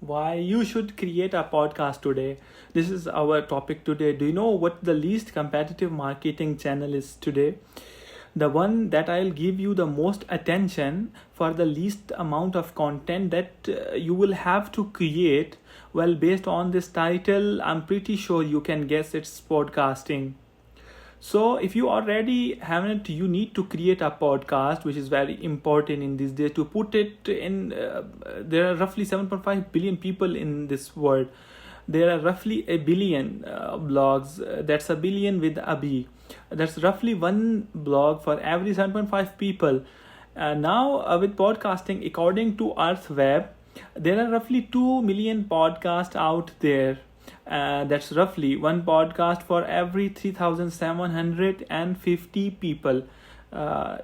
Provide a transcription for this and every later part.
why you should create a podcast today. This is our topic today. Do you know what the least competitive marketing channel is today? The one that I'll give you the most attention for the least amount of content that you will have to create. Well, based on this title, I'm pretty sure you can guess it's podcasting. So if you already haven't, you need to create a podcast, which is very important in these days. To put it in, there are roughly 7.5 billion people in this world. There are roughly a billion blogs. That's a billion with a B. That's roughly one blog for every 7.5 people. Now with podcasting, according to Earth Web, there are roughly 2 million podcasts out there. That's roughly one podcast for every 3,750 people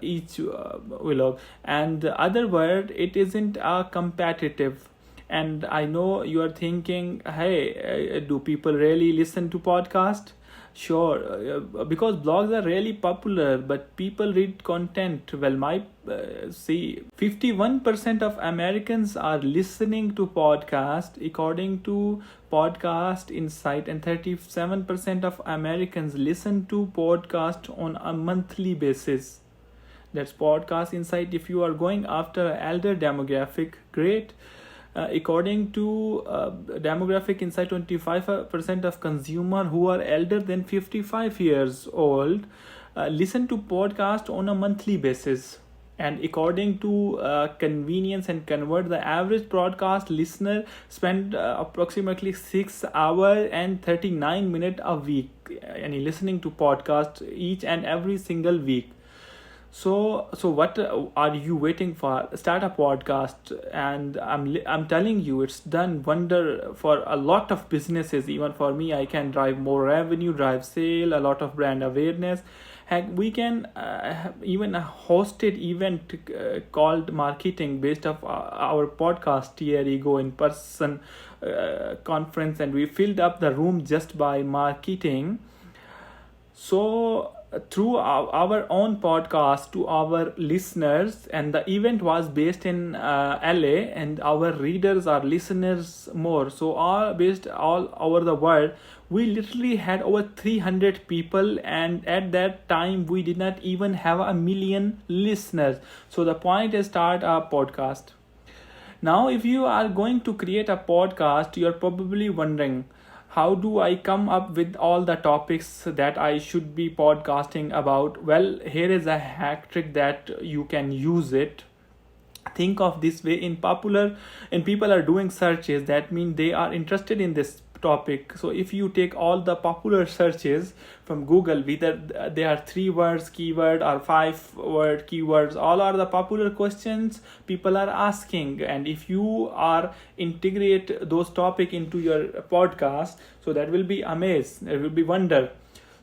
each vlog. And the other word, it isn't competitive. And I know you are thinking, hey, do people really listen to podcast? Sure, because blogs are really popular, but people read content. Well, see, 51% of Americans are listening to podcast according to Podcast Insight, and 37% of Americans listen to podcast on a monthly basis. That's Podcast Insight. If you are going after elder demographic, great. According to demographic insight, 25% of consumer who are elder than 55 years old listen to podcast on a monthly basis. And according to convenience and convert, the average broadcast listener spend approximately 6 hours and 39 minutes a week and listening to podcast each and every single week. So what are you waiting for? Start a podcast, and I'm telling you, it's done wonder for a lot of businesses. Even for me, I can drive more revenue, drive sale, a lot of brand awareness. Heck, we can even a hosted event called marketing based off our podcast year ago in person conference, and we filled up the room just by marketing. So through our own podcast to our listeners, and the event was based in LA, and our readers are listeners more, so all based all over the world. We literally had over 300 people, and at that time we did not even have a million listeners. So the point is, start a podcast. Now if you are going to create a podcast, you're probably wondering, how do I come up with all the topics that I should be podcasting about? Well, here is a hack trick that you can use it. Think of this way: in people are doing searches, that means they are interested in this topic. So if you take all the popular searches from Google, whether they are 3 words keyword or 5 word keywords, all are the popular questions people are asking. And if you are integrate those topic into your podcast, so that will be amazing, it will be wonder.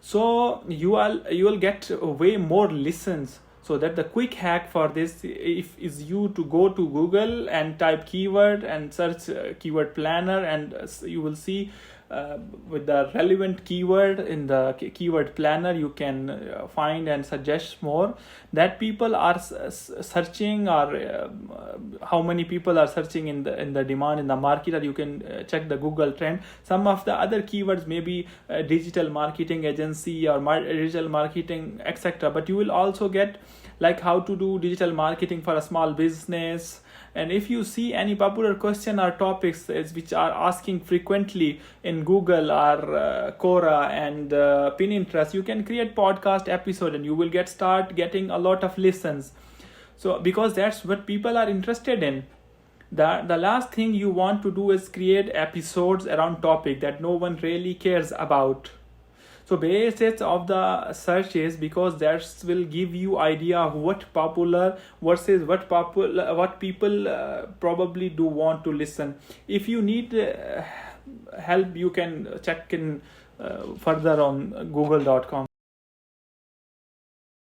So you will get way more listens. So that the quick hack for this is you to go to Google and type keyword and search keyword planner, and you will see with the relevant keyword in the keyword planner, you can find and suggest more that people are searching, or how many people are searching in the demand in the market, or you can check the Google trend. Some of the other keywords may be digital marketing agency or digital marketing, etc. But you will also get like how to do digital marketing for a small business. And if you see any popular question or topics which are asking frequently in Google or Quora and Pinterest, you can create podcast episode, and you will start getting a lot of listens. So because that's what people are interested in. The last thing you want to do is create episodes around topic that no one really cares about. So basis of the searches, because that will give you idea of what popular versus what people probably do want to listen. If you need help, you can check in further on google.com.